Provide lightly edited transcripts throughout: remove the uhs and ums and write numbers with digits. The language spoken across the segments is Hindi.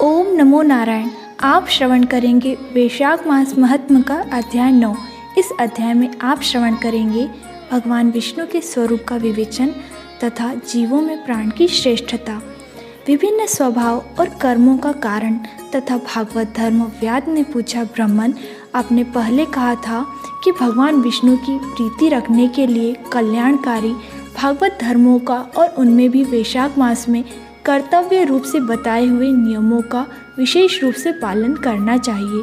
ओम नमो नारायण। आप श्रवण करेंगे वैशाख मास महात्म्य का अध्याय 9। इस अध्याय में आप श्रवण करेंगे भगवान विष्णु के स्वरूप का विवेचन तथा जीवों में प्राण की श्रेष्ठता, विभिन्न स्वभाव और कर्मों का कारण तथा भागवत धर्म। व्याध ने पूछा, ब्राह्मण, आपने पहले कहा था कि भगवान विष्णु की प्रीति रखने के लिए कल्याणकारी भागवत धर्मों का और उनमें भी वैशाख मास में कर्तव्य रूप से बताए हुए नियमों का विशेष रूप से पालन करना चाहिए।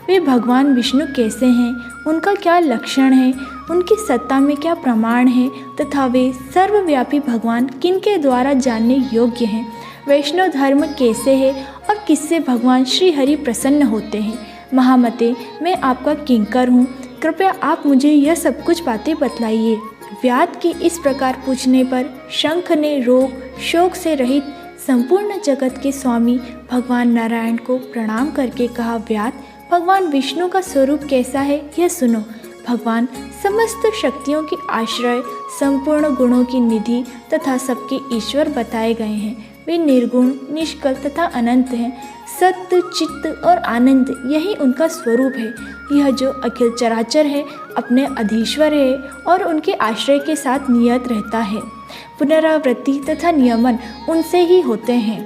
वे भगवान विष्णु कैसे हैं, उनका क्या लक्षण है, उनकी सत्ता में क्या प्रमाण है तथा वे सर्वव्यापी भगवान किनके द्वारा जानने योग्य हैं। वैष्णव धर्म कैसे है और किससे भगवान श्री हरि प्रसन्न होते हैं। महामते, मैं आपका किंकर हूँ, कृपया आप मुझे यह सब कुछ बातें बतलाइए। व्याध के इस प्रकार पूछने पर शंख ने रोग शोक से रहित संपूर्ण जगत के स्वामी भगवान नारायण को प्रणाम करके कहा, व्याध, भगवान विष्णु का स्वरूप कैसा है यह सुनो। भगवान समस्त शक्तियों की आश्रय, संपूर्ण गुणों की निधि तथा सबके ईश्वर बताए गए हैं। वे निर्गुण, निष्कल तथा अनंत हैं। सत्य, चित्त और आनंद यही उनका स्वरूप है। यह जो अखिल चराचर है अपने अधीश्वर है और उनके आश्रय के साथ नियत रहता है। पुनरावृत्ति तथा नियमन उनसे ही होते हैं।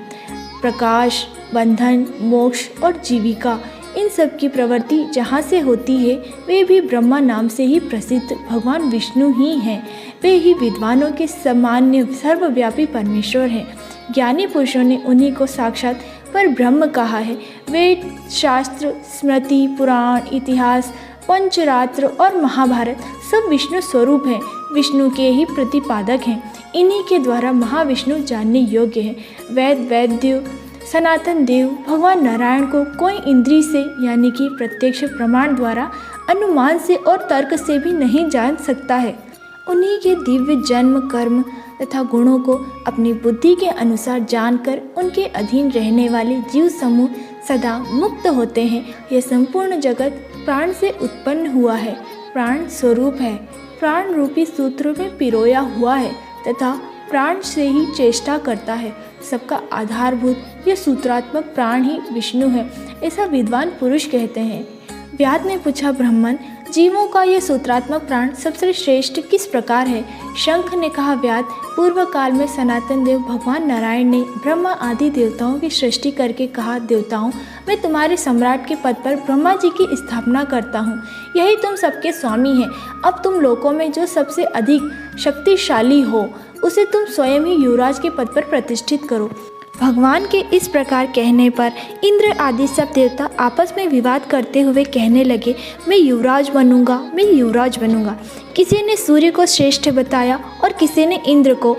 प्रकाश, बंधन, मोक्ष और जीविका, इन सब की प्रवृत्ति जहाँ से होती है वे भी ब्रह्मा नाम से ही प्रसिद्ध भगवान विष्णु ही हैं। वे ही विद्वानों के सामान्य सर्वव्यापी परमेश्वर हैं। ज्ञानी पुरुषों ने उन्हीं को साक्षात पर ब्रह्म कहा है। वेद, शास्त्र, स्मृति, पुराण, इतिहास, पंचरात्र और महाभारत सब विष्णु स्वरूप हैं, विष्णु के ही प्रतिपादक हैं। इन्हीं के द्वारा महाविष्णु जानने योग्य हैं। वेद, वैद्य, सनातन देव भगवान नारायण को कोई इंद्री से यानी कि प्रत्यक्ष प्रमाण द्वारा, अनुमान से और तर्क से भी नहीं जान सकता है। उन्हीं के दिव्य जन्म, कर्म तथा गुणों को अपनी बुद्धि के अनुसार जानकर उनके अधीन रहने वाले जीव समूह सदा मुक्त होते हैं। यह संपूर्ण जगत प्राण से उत्पन्न हुआ है, प्राण स्वरूप है, प्राण रूपी सूत्र में पिरोया हुआ है तथा प्राण से ही चेष्टा करता है। सबका आधारभूत यह सूत्रात्मक प्राण ही विष्णु है, ऐसा विद्वान पुरुष कहते हैं। व्याध ने पूछा, ब्राह्मण, जीवों का यह सूत्रात्मक प्राण सबसे श्रेष्ठ किस प्रकार है। शंख ने कहा, व्याध, पूर्व काल में सनातन देव भगवान नारायण ने ब्रह्मा आदि देवताओं की सृष्टि करके कहा, देवताओं, मैं तुम्हारे सम्राट के पद पर ब्रह्मा जी की स्थापना करता हूँ। यही तुम सबके स्वामी हैं। अब तुम लोकों में जो सबसे अधिक शक्तिशाली हो उसे तुम स्वयं ही युवराज के पद पर प्रतिष्ठित करो। भगवान के इस प्रकार कहने पर इंद्र आदि सब देवता आपस में विवाद करते हुए कहने लगे, मैं युवराज बनूंगा, मैं युवराज बनूंगा। किसी ने सूर्य को श्रेष्ठ बताया और किसी ने इंद्र को,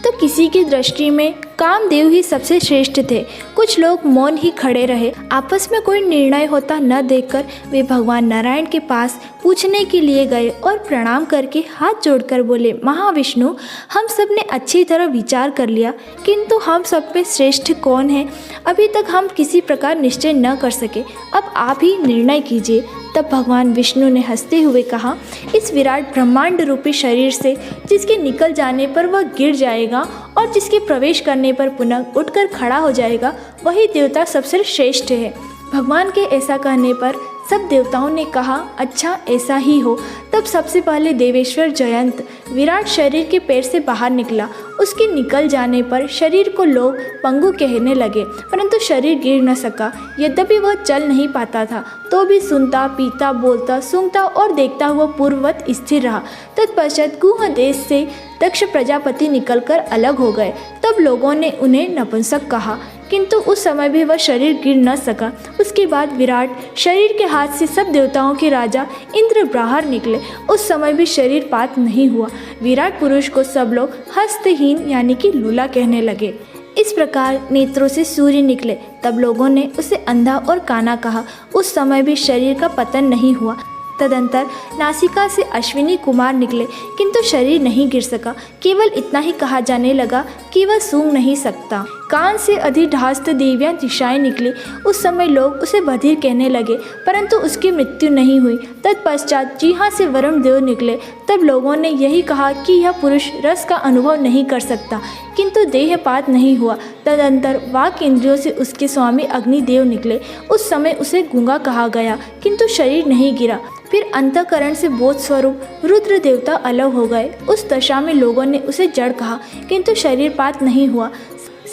तो किसी की दृष्टि में कामदेव ही सबसे श्रेष्ठ थे। कुछ लोग मौन ही खड़े रहे। आपस में कोई निर्णय होता न देखकर वे भगवान नारायण के पास पूछने के लिए गए और प्रणाम करके हाथ जोड़कर बोले, महाविष्णु, हम सब ने अच्छी तरह विचार कर लिया, किंतु हम सब में श्रेष्ठ कौन है अभी तक हम किसी प्रकार निश्चय न कर सके। अब आप ही निर्णय कीजिए। तब भगवान विष्णु ने हंसते हुए कहा, इस विराट ब्रह्मांड रूपी शरीर से जिसके निकल जाने पर वह गिर जाएगा और जिसके प्रवेश करने पर पुनः उठकर खड़ा हो जाएगा, वही देवता सबसे श्रेष्ठ है। भगवान के ऐसा कहने पर सब देवताओं ने कहा, अच्छा ऐसा ही हो। तब सबसे पहले देवेश्वर जयंत विराट शरीर के पैर से बाहर निकला। उसके निकल जाने पर शरीर को लोग पंगु कहने लगे, परंतु शरीर गिर न सका। यद्यपि वह चल नहीं पाता था तो भी सुनता, पीता, बोलता, सूंघता और देखता हुआ पूर्ववत स्थिर रहा। तत्पश्चात गुह देश से दक्ष प्रजापति निकलकर अलग हो गए। तब लोगों ने उन्हें नपुंसक कहा, किंतु उस समय भी वह शरीर गिर न सका। उसके बाद विराट शरीर के हाथ से सब देवताओं के राजा इंद्र बाहर निकले। उस समय भी शरीर पात नहीं हुआ। विराट पुरुष को सब लोग हस्तहीन यानी कि लूला कहने लगे। इस प्रकार नेत्रों से सूर्य निकले। तब लोगों ने उसे अंधा और काना कहा। उस समय भी शरीर का पतन नहीं हुआ। तदंतर नासिका से अश्विनी कुमार निकले, किंतु शरीर नहीं गिर सका। केवल इतना ही कहा जाने लगा कि वह सूंघ नहीं सकता। कान से अधिष्ठास्त दिव्य दिशाएं निकली। उस समय लोग उसे बधिर कहने लगे, परंतु उसकी मृत्यु नहीं हुई। तत्पश्चात जीहा से वरुण देव निकले। तब लोगों ने यही कहा कि यह पुरुष रस का अनुभव नहीं कर सकता, किंतु देहपात नहीं हुआ। तदंतर वाक इंद्रियों से उसके स्वामी अग्निदेव निकले। उस समय उसे गूंगा कहा गया, किंतु शरीर नहीं गिरा। फिर अंतःकरण से बोध स्वरूप रुद्र देवता अलग हो गए। उस दशा में लोगों ने उसे जड़ कहा, किंतु शरीरपात नहीं हुआ।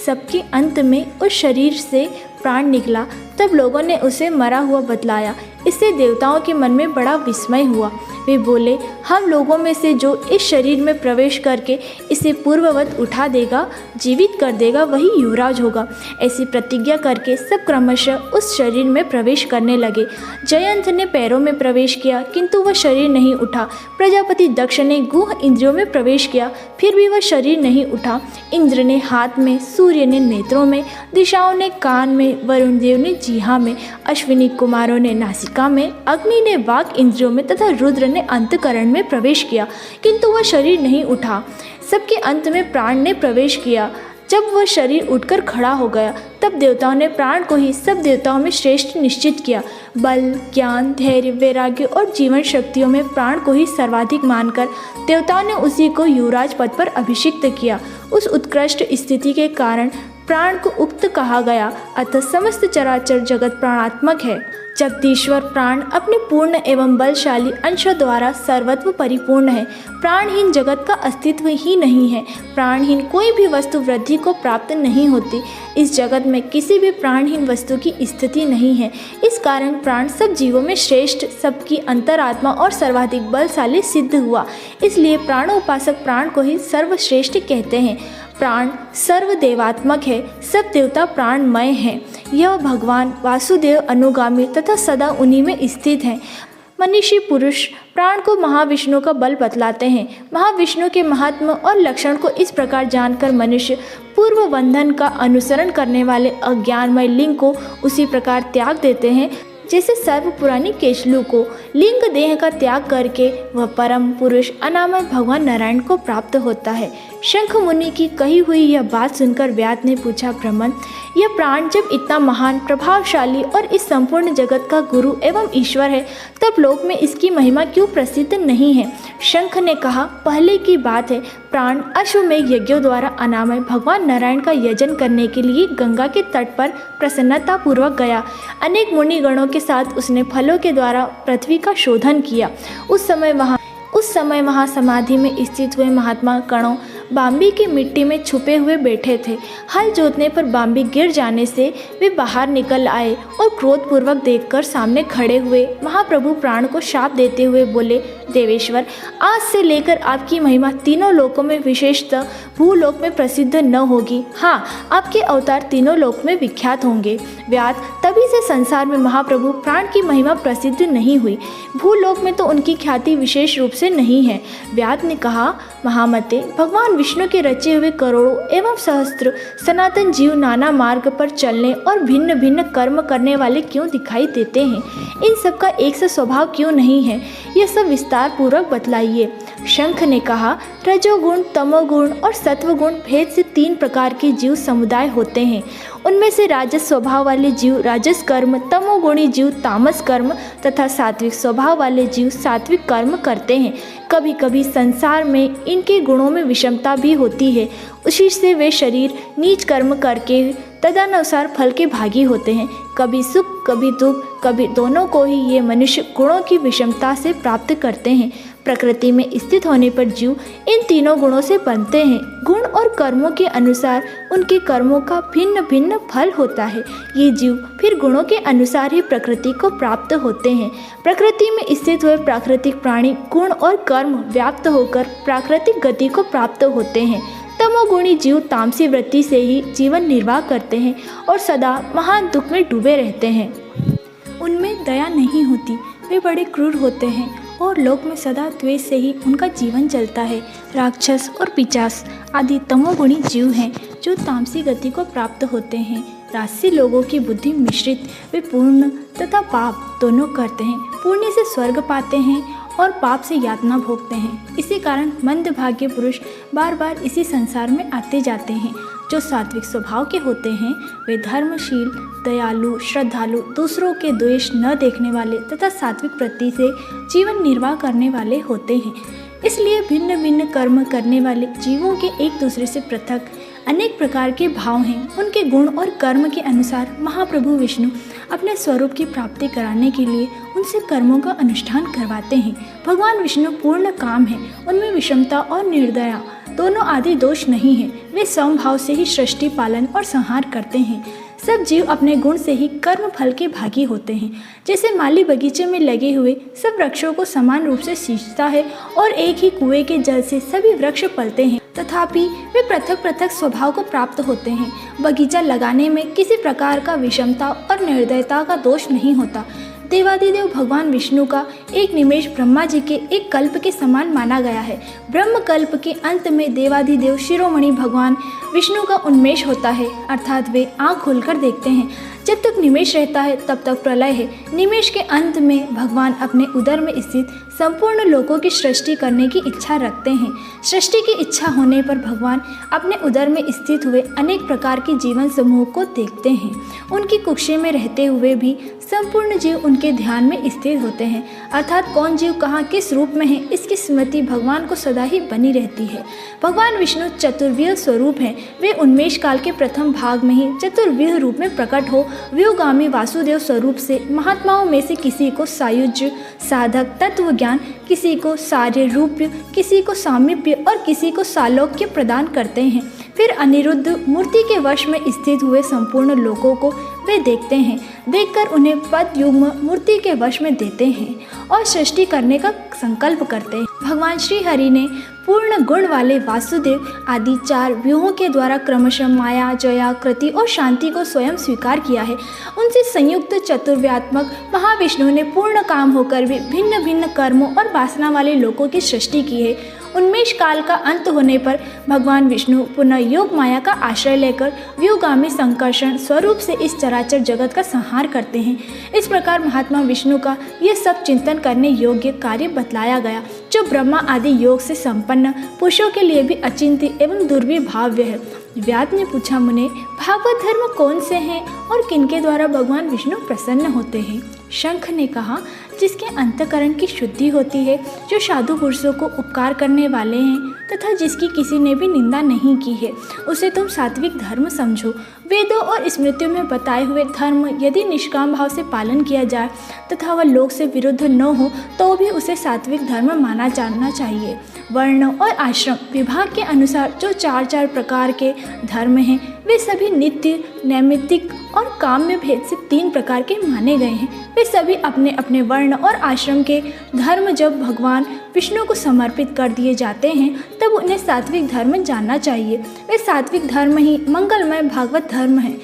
सबके अंत में उस शरीर से प्राण निकला। तब लोगों ने उसे मरा हुआ बतलाया। इससे देवताओं के मन में बड़ा विस्मय हुआ। वे बोले, हम लोगों में से जो इस शरीर में प्रवेश करके इसे पूर्ववत उठा देगा, जीवित कर देगा, वही युवराज होगा। ऐसी प्रतिज्ञा करके सब क्रमशः उस शरीर में प्रवेश करने लगे। जयंत ने पैरों में प्रवेश किया, किंतु वह शरीर नहीं उठा। प्रजापति दक्ष ने गुह इंद्रियों में प्रवेश किया, फिर भी वह शरीर नहीं उठा। इंद्र ने हाथ में, सूर्य ने नेत्रों में, दिशाओं ने कान में, वरुण देव ने जीहा में, अश्विनी कुमारों ने नासिका में, अग्नि ने वाक इंद्रियों में तथा रुद्र ने अंतःकरण में प्रवेश किया, किंतु वह शरीर नहीं उठा। सबके अंत में प्राण ने प्रवेश किया। जब वह शरीर उठकर खड़ा हो गया, तब देवताओं ने प्राण को ही सब देवताओं में श्रेष्ठ निश्चित किया। बल, ज्ञान, धैर्य, वैराग्य और जीवन शक्तियों में प्राण को ही सर्वाधिक मानकर देवताओं ने उसी को युवराज पद पर अभिषिक्त किया। उस उत्कृष्ट स्थिति के कारण प्राण को उक्त कहा गया। अतः समस्त चराचर जगत प्राणात्मक है। जगदीश्वर प्राण अपने पूर्ण एवं बलशाली अंशों द्वारा सर्वत्व परिपूर्ण है। प्राणहीन जगत का अस्तित्व ही नहीं है। प्राणहीन कोई भी वस्तु वृद्धि को प्राप्त नहीं होती। इस जगत में किसी भी प्राणहीन वस्तु की स्थिति नहीं है। इस कारण प्राण सब जीवों में श्रेष्ठ, सबकी अंतरात्मा और सर्वाधिक बलशाली सिद्ध हुआ। इसलिए प्राणोपासक प्राण को ही सर्वश्रेष्ठ कहते हैं। प्राण सर्वदेवात्मक है। सब देवता प्राणमय हैं। यह भगवान वासुदेव अनुगामी तथा सदा उन्हीं में स्थित हैं। मनीषी पुरुष प्राण को महाविष्णु का बल बतलाते हैं। महाविष्णु के महात्मा और लक्षण को इस प्रकार जानकर मनुष्य पूर्व बंधन का अनुसरण करने वाले अज्ञानमय लिंग को उसी प्रकार त्याग देते हैं, जैसे सर्व पुरानी केशलू को लिंग देह का त्याग करके वह परम पुरुष अनामय भगवान नारायण को प्राप्त होता है। शंख मुनि की कही हुई यह बात सुनकर व्यास ने पूछा, ब्राह्मण, यह प्राण जब इतना महान, प्रभावशाली और इस संपूर्ण जगत का गुरु एवं ईश्वर है, तब लोक में इसकी महिमा क्यों प्रसिद्ध नहीं है? शंख ने कहा, पहले की बात है, प्राण अश्वमेघ यज्ञों द्वारा अनामय भगवान नारायण का यजन करने के लिए गंगा के तट पर प्रसन्नता पूर्वक गया। अनेक मुनिगणों के साथ उसने फलों के द्वारा पृथ्वी का शोधन किया। उस समय वहाँ समाधि में स्थित हुए महात्मा गणों बाम्बी की मिट्टी में छुपे हुए बैठे थे। हल जोतने पर बाम्बी गिर जाने से वे बाहर निकल आए और क्रोधपूर्वक देखकर सामने खड़े हुए महाप्रभु प्राण को शाप देते हुए बोले, देवेश्वर, आज से लेकर आपकी महिमा तीनों लोकों में, विशेषतः भूलोक में प्रसिद्ध न होगी। हाँ, आपके अवतार तीनों लोक में विख्यात होंगे। व्यास, तभी से संसार में महाप्रभु प्राण की महिमा प्रसिद्ध नहीं हुई। भूलोक में तो उनकी ख्याति विशेष रूप से नहीं है। व्यास ने कहा, महामते, भगवान विष्णु के रचे हुए करोड़ों एवं सहस्त्र सनातन जीव नाना मार्ग पर चलने और भिन्न भिन्न कर्म करने वाले क्यों दिखाई देते हैं? इन सब का एक सा स्वभाव क्यों नहीं है? यह सब विस्तार पूर्वक बतलाइए। शंख ने कहा, रजोगुण, तमोगुण और सत्वगुण भेद से 3 प्रकार के जीव समुदाय होते हैं। उनमें से राजस स्वभाव वाले जीव राजस कर्म, तमोगुणी जीव तामस कर्म तथा सात्विक स्वभाव वाले जीव सात्विक कर्म करते हैं। कभी कभी संसार में इनके गुणों में विषमता भी होती है। उसी से वे शरीर नीच कर्म करके तदनुसार फल के भागी होते हैं। कभी सुख, कभी दुख, कभी दोनों को ही ये मनुष्य गुणों की विषमता से प्राप्त करते हैं। प्रकृति में स्थित होने पर जीव इन तीनों गुणों से बनते हैं। गुण और कर्मों के अनुसार उनके कर्मों का भिन्न भिन्न फल होता है। ये जीव फिर गुणों के अनुसार ही प्रकृति को प्राप्त होते हैं। प्रकृति में स्थित हुए प्राकृतिक प्राणी गुण और कर्म व्याप्त होकर प्राकृतिक गति को प्राप्त होते हैं। तमोगुणी जीव तामसी वृत्ति से ही जीवन निर्वाह करते हैं और सदा महान दुख में डूबे रहते हैं। उनमें दया नहीं होती, वे बड़े क्रूर होते हैं और लोक में सदा द्वेष से ही उनका जीवन चलता है। राक्षस और पिशाच आदि तमोगुणी जीव हैं जो तामसी गति को प्राप्त होते हैं। राजसी लोगों की बुद्धि मिश्रित, वे पुण्य तथा पाप दोनों करते हैं। पुण्य से स्वर्ग पाते हैं और पाप से यातना भोगते हैं। इसी कारण मंदभाग्य पुरुष बार बार इसी संसार में आते जाते हैं। जो सात्विक स्वभाव के होते हैं वे धर्मशील, दयालु, श्रद्धालु, दूसरों के द्वेष न देखने वाले तथा सात्विक वृत्ति से जीवन निर्वाह करने वाले होते हैं। इसलिए भिन्न भिन्न कर्म करने वाले जीवों के एक दूसरे से पृथक अनेक प्रकार के भाव हैं। उनके गुण और कर्म के अनुसार महाप्रभु विष्णु अपने स्वरूप की प्राप्ति कराने के लिए उनसे कर्मों का अनुष्ठान करवाते हैं। भगवान विष्णु पूर्ण काम है, उनमें विषमता और निर्दया दोनों आदि दोष नहीं है। वे समभाव से ही सृष्टि, पालन और संहार करते हैं। सब जीव अपने गुण से ही कर्म फल के भागी होते हैं। जैसे माली बगीचे में लगे हुए सब वृक्षों को समान रूप से सींचता है और एक ही कुएं के जल से सभी वृक्ष पलते हैं, तथापि वे पृथक पृथक स्वभाव को प्राप्त होते हैं। बगीचा लगाने में किसी प्रकार का विषमता और निर्दयता का दोष नहीं होता। देवादिदेव भगवान विष्णु का एक निमेष ब्रह्मा जी के एक कल्प के समान माना गया है। ब्रह्म कल्प के अंत में देवादिदेव शिरोमणि भगवान विष्णु का उन्मेष होता है, अर्थात वे आँख खोलकर देखते हैं। जब तक निमेष रहता है तब तक प्रलय है। निमेष के अंत में भगवान अपने उदर में स्थित संपूर्ण लोकों की सृष्टि करने की इच्छा रखते हैं। सृष्टि की इच्छा होने पर भगवान अपने उदर में स्थित हुए अनेक प्रकार के जीवन समूह को देखते हैं। उनकी कुक्षी में रहते हुए भी संपूर्ण जीव उनके ध्यान में स्थित होते हैं, अर्थात कौन जीव कहाँ किस रूप में है इसकी स्मृति भगवान को सदा ही बनी रहती है। भगवान विष्णु चतुर्व्यूह स्वरूप हैं। वे उन्मेष काल के प्रथम भाग में ही चतुर्व्यूह रूप में प्रकट हो व्यूहगामी वासुदेव स्वरूप से महात्माओं में से किसी को सायुज्य, साधक, तत्व ज्ञान, किसी को सार्य रूप्य, किसी को सामीप्य और किसी को सालोक्य प्रदान करते हैं। फिर अनिरुद्ध मूर्ति के वश में स्थित हुए संपूर्ण लोकों को वे देखते हैं। देखकर उन्हें पद युग्म मूर्ति के वश में देते हैं और सृष्टि करने का संकल्प करते हैं। भगवान श्री हरि ने पूर्ण गुण वाले वासुदेव आदि 4 व्यूहों के द्वारा क्रमशः माया, जया, कृति और शांति को स्वयं स्वीकार किया है। उनसे संयुक्त चतुर्व्यात्मक महाविष्णु ने पूर्ण काम होकर भी भिन्न भिन्न कर्मों और वासना वाले लोकों की सृष्टि की है। उन्मेष काल का अंत होने पर भगवान विष्णु पुनः योग माया का आश्रय लेकर व्यूहगामी संकर्षण स्वरूप से इस चराचर जगत का संहार करते हैं। इस प्रकार महात्मा विष्णु का यह सब चिंतन करने योग्य कार्य बतलाया गया, जो ब्रह्मा आदि योग से संपन्न पुरुषों के लिए भी अचिंत्य एवं दुर्विभाव्य है। व्यास ने पूछा, मुने, भागवत धर्म कौन से हैं और किनके द्वारा भगवान विष्णु प्रसन्न होते हैं? शंख ने कहा, जिसके अंतकरण की शुद्धि होती है, जो साधु पुरुषों को उपकार करने वाले हैं तथा जिसकी किसी ने भी निंदा नहीं की है, उसे तुम सात्विक धर्म समझो। वेदों और स्मृतियों में बताए हुए धर्म यदि निष्काम भाव से पालन किया जाए तथा वह लोक से विरुद्ध न हो तो भी उसे सात्विक धर्म माना जाना चाहिए। वर्ण और आश्रम विभाग के अनुसार जो 4 प्रकार के धर्म हैं, वे सभी नित्य, नैमित्तिक और काम्य भेद से 3 प्रकार के माने गए हैं। वे सभी अपने अपने वर्ण और आश्रम के धर्म जब भगवान विष्णु को समर्पित कर दिए जाते हैं तब उन्हें सात्विक धर्म जानना चाहिए। वे सात्विक धर्म ही मंगलमय भागवत धर्म है।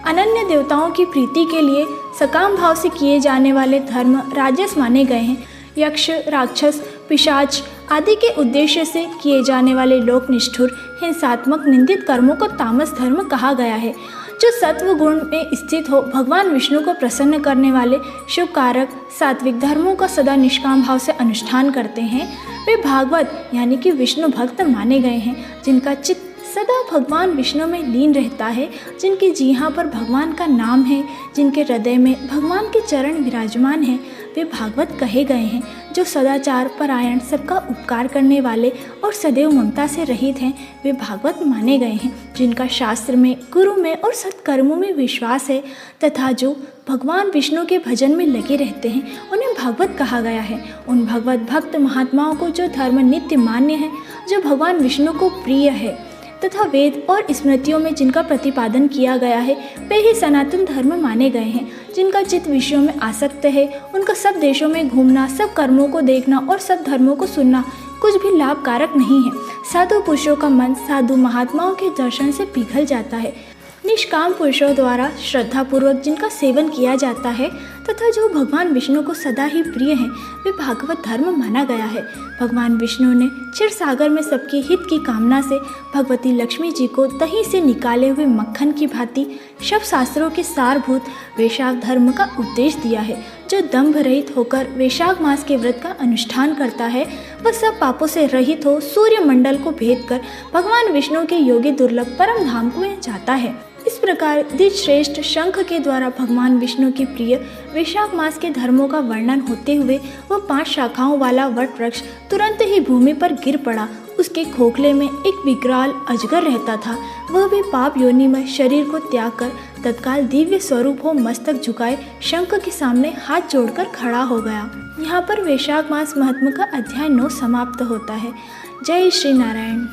अनन्य देवताओं की प्रीति के लिए सकाम भाव से किए जाने वाले धर्म राजस माने गए हैं। यक्ष, राक्षस, पिशाच आदि के उद्देश्य से किए जाने वाले लोक निष्ठुर, हिंसात्मक, निंदित कर्मों को तामस धर्म कहा गया है। जो सत्व गुण में स्थित हो भगवान विष्णु को प्रसन्न करने वाले शुभ कारक सात्विक धर्मों का सदा निष्काम भाव से अनुष्ठान करते हैं, वे भागवत यानी कि विष्णु भक्त माने गए हैं। जिनका चित्त सदा भगवान विष्णु में लीन रहता है, जिनकी जीहा पर भगवान का नाम है, जिनके हृदय में भगवान के चरण विराजमान हैं, वे भागवत कहे गए हैं। जो सदाचार परायण, सबका उपकार करने वाले और सदैव ममता से रहित हैं, वे भागवत माने गए हैं। जिनका शास्त्र में, गुरु में और सत्कर्मों में विश्वास है तथा जो भगवान विष्णु के भजन में लगे रहते हैं, उन्हें भागवत कहा गया है। उन भगवत भक्त महात्माओं को जो धर्म नित्य मान्य है, जो भगवान विष्णु को प्रिय है तथा वेद और स्मृतियों में जिनका प्रतिपादन किया गया है, वे ही सनातन धर्म माने गए हैं। जिनका चित्त विषयों में आसक्त है, उनका सब देशों में घूमना, सब कर्मों को देखना और सब धर्मों को सुनना कुछ भी लाभकारक नहीं है। साधु पुरुषों का मन साधु महात्माओं के दर्शन से पिघल जाता है। निष्काम पुरुषों द्वारा श्रद्धापूर्वक जिनका सेवन किया जाता है तथा जो भगवान विष्णु को सदा ही प्रिय हैं, वे भागवत धर्म माना गया है। भगवान विष्णु ने क्षीर सागर में सबके हित की कामना से भगवती लक्ष्मी जी को दही से निकाले हुए मक्खन की भांति सब शास्त्रों के सारभूत वैशाख धर्म का उपदेश दिया है। जो दंभ रहित होकर वैशाख मास के व्रत का अनुष्ठान करता है, वह सब पापों से रहित हो सूर्य मंडल को भेद कर भगवान विष्णु के योगी दुर्लभ परम धाम को जाता है। इस प्रकार द्विजश्रेष्ठ शंख के द्वारा भगवान विष्णु के प्रिय वैशाख मास के धर्मों का वर्णन होते हुए वह 5 शाखाओं वाला वट वृक्ष तुरंत ही भूमि पर गिर पड़ा। उसके खोखले में एक विकराल अजगर रहता था। वह भी पाप योनि में शरीर को त्याग कर तत्काल दिव्य स्वरूप हो मस्तक झुकाए शंख के सामने हाथ जोड़कर खड़ा हो गया। यहाँ पर वैशाख मास महात्म्य का अध्याय 9 समाप्त होता है। जय श्री नारायण।